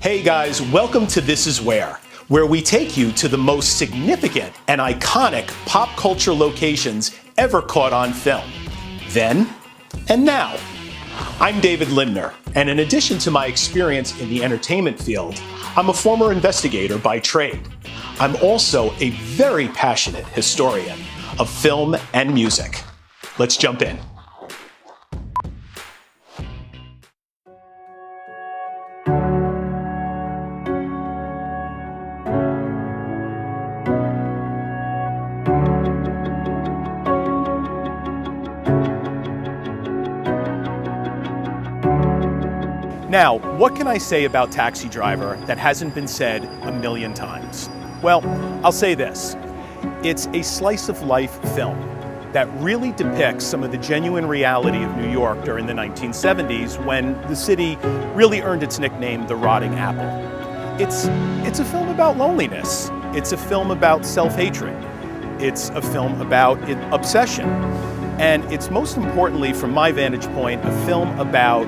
Hey guys, welcome to This Is where we take you to the most significant and iconic pop culture locations ever caught on film. Then and now. I'm David Lindner, and in addition to my experience in the entertainment field, I'm a former investigator by trade. I'm also a very passionate historian of film and music. Let's jump in. Now, what can I say about Taxi Driver that hasn't been said a million times? Well, I'll say this. It's a slice of life film that really depicts some of the genuine reality of New York during the 1970s when the city really earned its nickname, the Rotting Apple. It's a film about loneliness. It's a film about self-hatred. It's a film about obsession. And it's most importantly, from my vantage point, a film about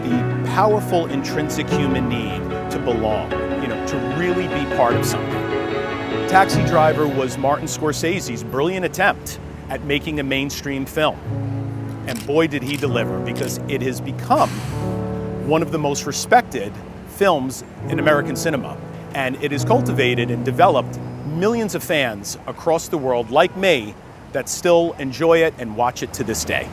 the powerful intrinsic human need to belong, to really be part of something. Taxi Driver was Martin Scorsese's brilliant attempt at making a mainstream film. And boy did he deliver, because it has become one of the most respected films in American cinema. And it has cultivated and developed millions of fans across the world like me that still enjoy it and watch it to this day.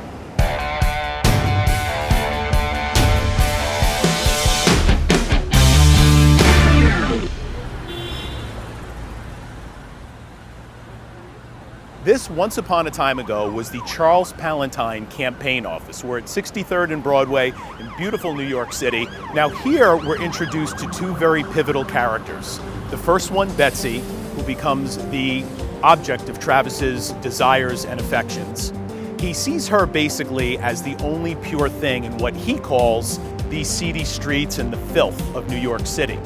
This, once upon a time ago, was the Charles Palantine campaign office. We're at 63rd and Broadway in beautiful New York City. Now here, we're introduced to two very pivotal characters. The first one, Betsy, who becomes the object of Travis's desires and affections. He sees her basically as the only pure thing in what he calls the seedy streets and the filth of New York City.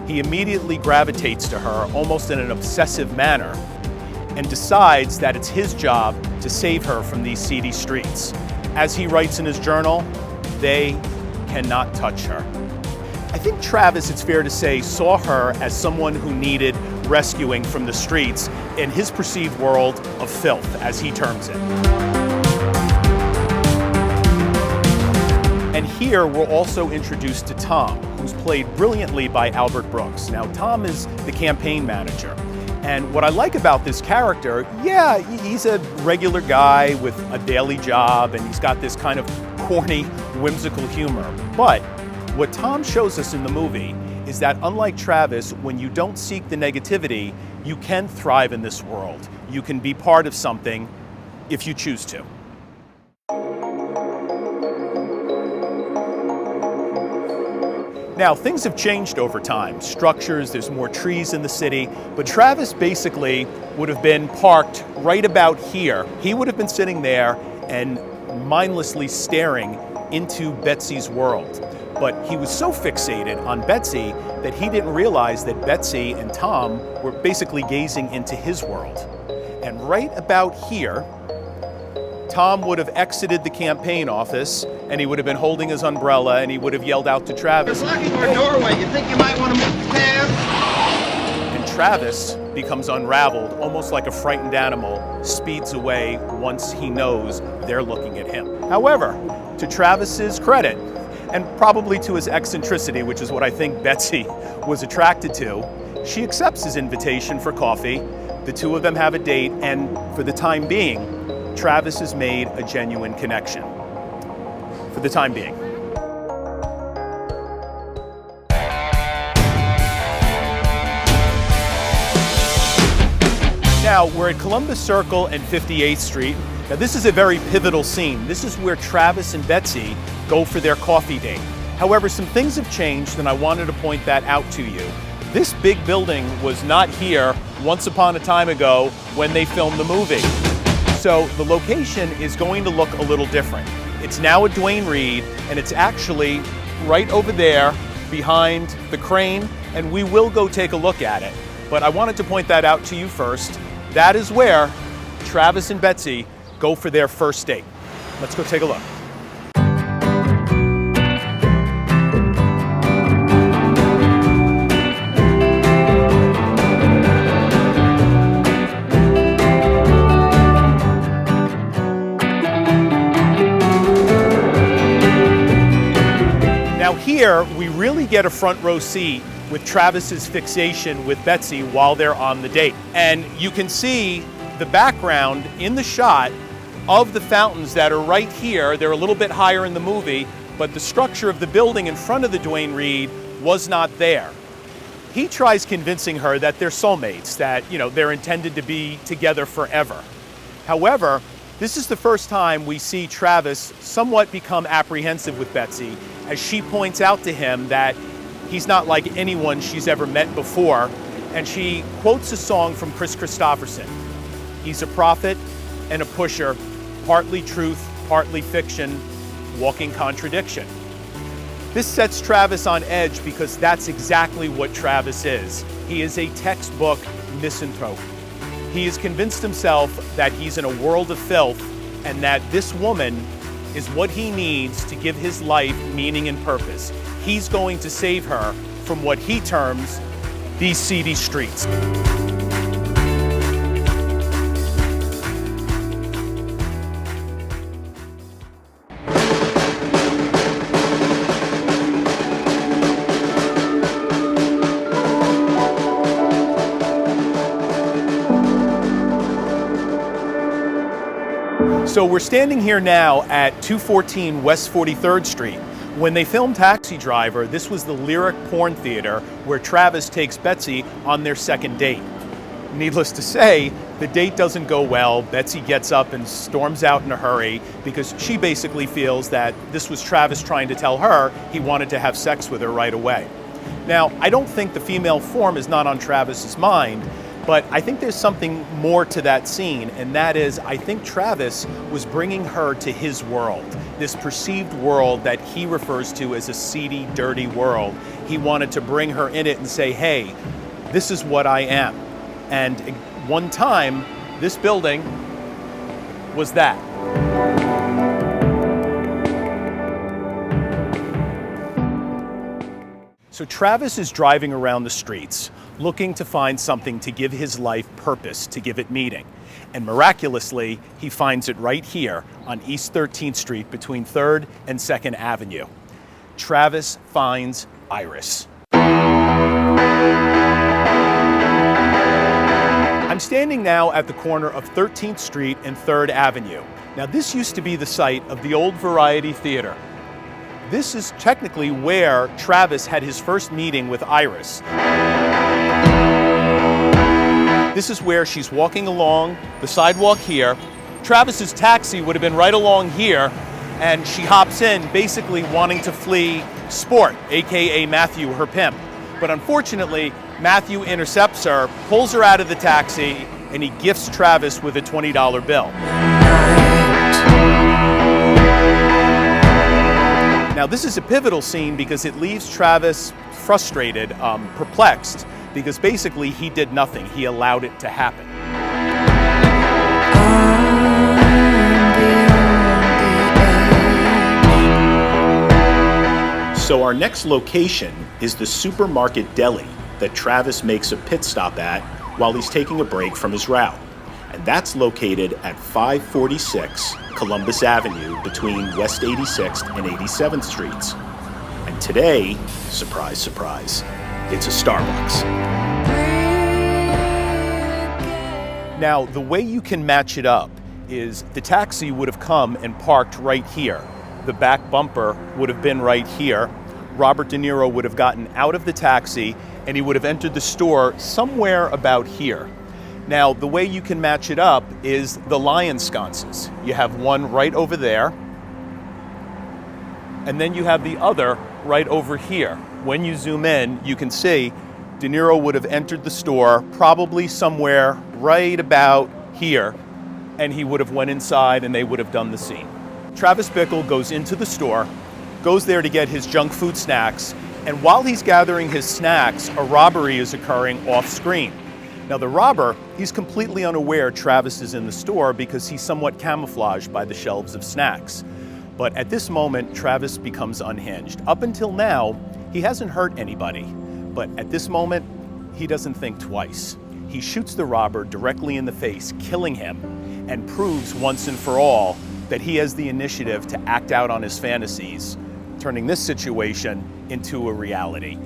He immediately gravitates to her almost in an obsessive manner, and decides that it's his job to save her from these seedy streets. As he writes in his journal, they cannot touch her. I think Travis, it's fair to say, saw her as someone who needed rescuing from the streets in his perceived world of filth, as he terms it. And here we're also introduced to Tom, who's played brilliantly by Albert Brooks. Now, Tom is the campaign manager. And what I like about this character, he's a regular guy with a daily job, and he's got this kind of corny, whimsical humor. But what Tom shows us in the movie is that unlike Travis, when you don't seek the negativity, you can thrive in this world. You can be part of something if you choose to. Now, things have changed over time. Structures, there's more trees in the city, but Travis basically would have been parked right about here. He would have been sitting there and mindlessly staring into Betsy's world. But he was so fixated on Betsy that he didn't realize that Betsy and Tom were basically gazing into his world. And right about here, Tom would have exited the campaign office, and he would have been holding his umbrella, and he would have yelled out to Travis, "You're blocking our doorway. You think you might want to move the tab?" And Travis becomes unraveled, almost like a frightened animal, speeds away once he knows they're looking at him. However, to Travis's credit, and probably to his eccentricity, which is what I think Betsy was attracted to, she accepts his invitation for coffee. The two of them have a date, and for the time being, Travis has made a genuine connection. For the time being. Now, we're at Columbus Circle and 58th Street. Now, this is a very pivotal scene. This is where Travis and Betsy go for their coffee date. However, some things have changed, and I wanted to point that out to you. This big building was not here once upon a time ago when they filmed the movie. So the location is going to look a little different. It's now at Duane Reade, and it's actually right over there behind the crane, and we will go take a look at it. But I wanted to point that out to you first. That is where Travis and Betsy go for their first date. Let's go take a look. we get a front row seat with Travis's fixation with Betsy while they're on the date. And you can see the background in the shot of the fountains that are right here. They're a little bit higher in the movie, but the structure of the building in front of the Duane Reade was not there. He tries convincing her that they're soulmates, that, they're intended to be together forever. However, this is the first time we see Travis somewhat become apprehensive with Betsy, as she points out to him that he's not like anyone she's ever met before, and she quotes a song from Chris Christopherson. He's a prophet and a pusher, partly truth, partly fiction, walking contradiction. This sets Travis on edge because that's exactly what Travis is. He is a textbook misanthrope. He has convinced himself that he's in a world of filth and that this woman is what he needs to give his life meaning and purpose. He's going to save her from what he terms these seedy streets. So we're standing here now at 214 West 43rd Street. When they filmed Taxi Driver, this was the Lyric Porn Theater where Travis takes Betsy on their second date. Needless to say, the date doesn't go well. Betsy gets up and storms out in a hurry because she basically feels that this was Travis trying to tell her he wanted to have sex with her right away. Now, I don't think the female form is not on Travis's mind, but I think there's something more to that scene, and that is, I think Travis was bringing her to his world, this perceived world that he refers to as a seedy, dirty world. He wanted to bring her in it and say, hey, this is what I am. And one time, this building was that. So Travis is driving around the streets, looking to find something to give his life purpose, to give it meaning. And miraculously, he finds it right here on East 13th Street between 3rd and 2nd Avenue. Travis finds Iris. I'm standing now at the corner of 13th Street and 3rd Avenue. Now, this used to be the site of the old Variety Theater. This is technically where Travis had his first meeting with Iris. This is where she's walking along the sidewalk here. Travis's taxi would have been right along here, and she hops in, basically wanting to flee Sport, aka Matthew, her pimp. But unfortunately, Matthew intercepts her, pulls her out of the taxi, and he gifts Travis with a $20 bill. Now, this is a pivotal scene because it leaves Travis frustrated, perplexed, because basically he did nothing. He allowed it to happen. So our next location is the supermarket Deli that Travis makes a pit stop at while he's taking a break from his route. And that's located at 546 Columbus Avenue between West 86th and 87th Streets. And today, surprise, surprise, it's a Starbucks. Now, the way you can match it up is the taxi would have come and parked right here. The back bumper would have been right here. Robert De Niro would have gotten out of the taxi and he would have entered the store somewhere about here. Now, the way you can match it up is the lion sconces. You have one right over there, and then you have the other right over here. When you zoom in, you can see De Niro would have entered the store probably somewhere right about here, and he would have went inside and they would have done the scene. Travis Bickle goes into the store, goes there to get his junk food snacks, and while he's gathering his snacks, a robbery is occurring off screen. Now, the robber, he's completely unaware Travis is in the store because he's somewhat camouflaged by the shelves of snacks. But at this moment, Travis becomes unhinged. Up until now, he hasn't hurt anybody. But at this moment, he doesn't think twice. He shoots the robber directly in the face, killing him, and proves once and for all that he has the initiative to act out on his fantasies, turning this situation into a reality.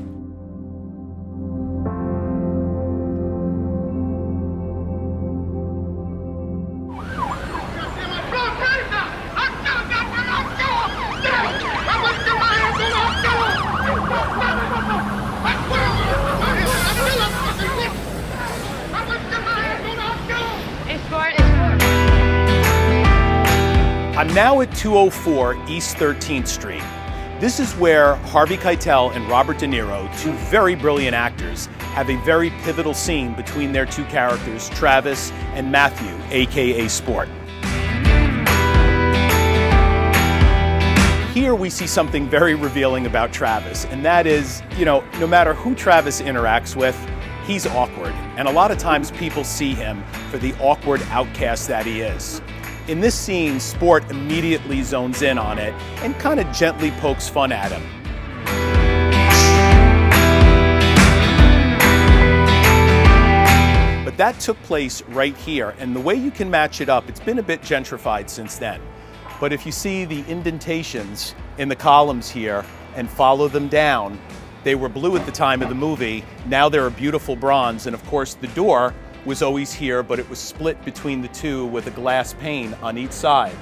I'm now at 204 East 13th Street. This is where Harvey Keitel and Robert De Niro, two very brilliant actors, have a very pivotal scene between their two characters, Travis and Matthew, aka Sport. Here we see something very revealing about Travis, and that is, no matter who Travis interacts with, he's awkward. And a lot of times people see him for the awkward outcast that he is. In this scene, Sport immediately zones in on it and kind of gently pokes fun at him. But that took place right here, and the way you can match it up, it's been a bit gentrified since then. But if you see the indentations in the columns here and follow them down, they were blue at the time of the movie, now they're a beautiful bronze, and of course the door was always here, but it was split between the two with a glass pane on each side.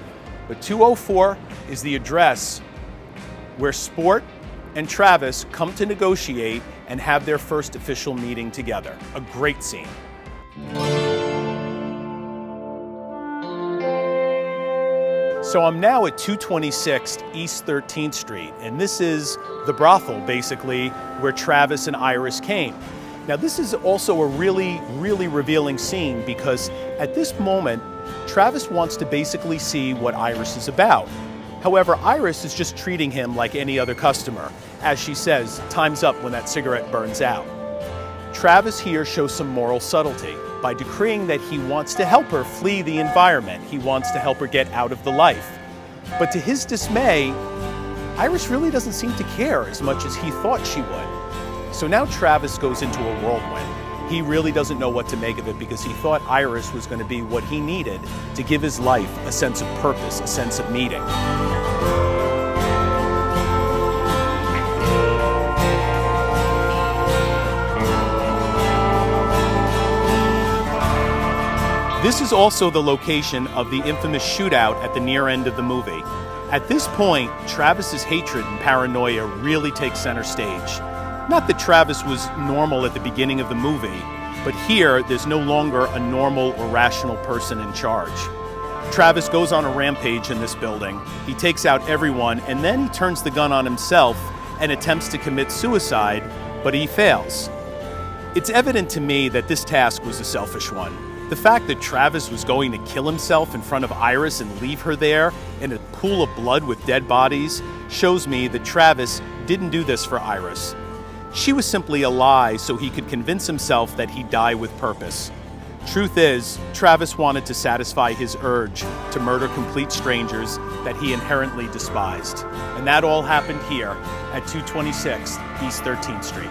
But 204 is the address where Sport and Travis come to negotiate and have their first official meeting together. A great scene. So I'm now at 226 East 13th Street, and this is the brothel, basically, where Travis and Iris came. Now this is also a really revealing scene because at this moment, Travis wants to basically see what Iris is about. However, Iris is just treating him like any other customer. As she says, time's up when that cigarette burns out. Travis here shows some moral subtlety by decreeing that he wants to help her flee the environment. He wants to help her get out of the life. But to his dismay, Iris really doesn't seem to care as much as he thought she would. So now Travis goes into a whirlwind. He really doesn't know what to make of it because he thought Iris was going to be what he needed to give his life a sense of purpose, a sense of meaning. This is also the location of the infamous shootout at the near end of the movie. At this point, Travis's hatred and paranoia really take center stage. Not that Travis was normal at the beginning of the movie, but here there's no longer a normal or rational person in charge. Travis goes on a rampage in this building. He takes out everyone, and then he turns the gun on himself and attempts to commit suicide, but he fails. It's evident to me that this task was a selfish one. The fact that Travis was going to kill himself in front of Iris and leave her there in a pool of blood with dead bodies shows me that Travis didn't do this for Iris. She was simply a lie so he could convince himself that he'd die with purpose. Truth is, Travis wanted to satisfy his urge to murder complete strangers that he inherently despised. And that all happened here at 226 East 13th Street.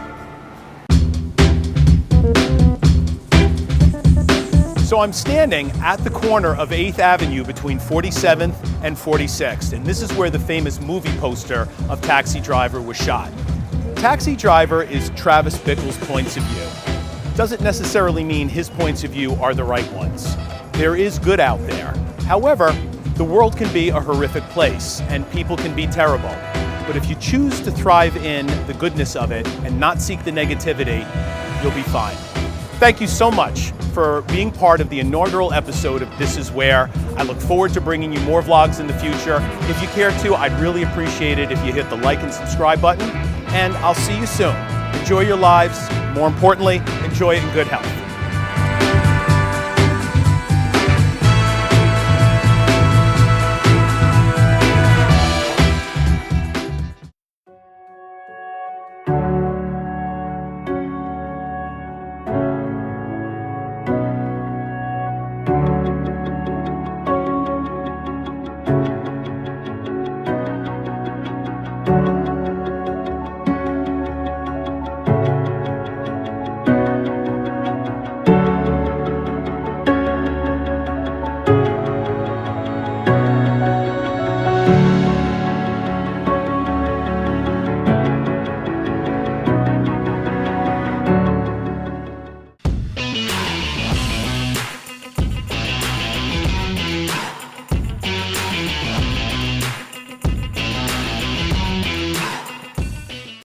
So I'm standing at the corner of 8th Avenue between 47th and 46th, and this is where the famous movie poster of Taxi Driver was shot. Taxi Driver is Travis Bickle's points of view. Doesn't necessarily mean his points of view are the right ones. There is good out there. However, the world can be a horrific place and people can be terrible. But if you choose to thrive in the goodness of it and not seek the negativity, you'll be fine. Thank you so much for being part of the inaugural episode of This Is Where. I look forward to bringing you more vlogs in the future. If you care to, I'd really appreciate it if you hit the like and subscribe button, and I'll see you soon. Enjoy your lives. More importantly, enjoy it in good health.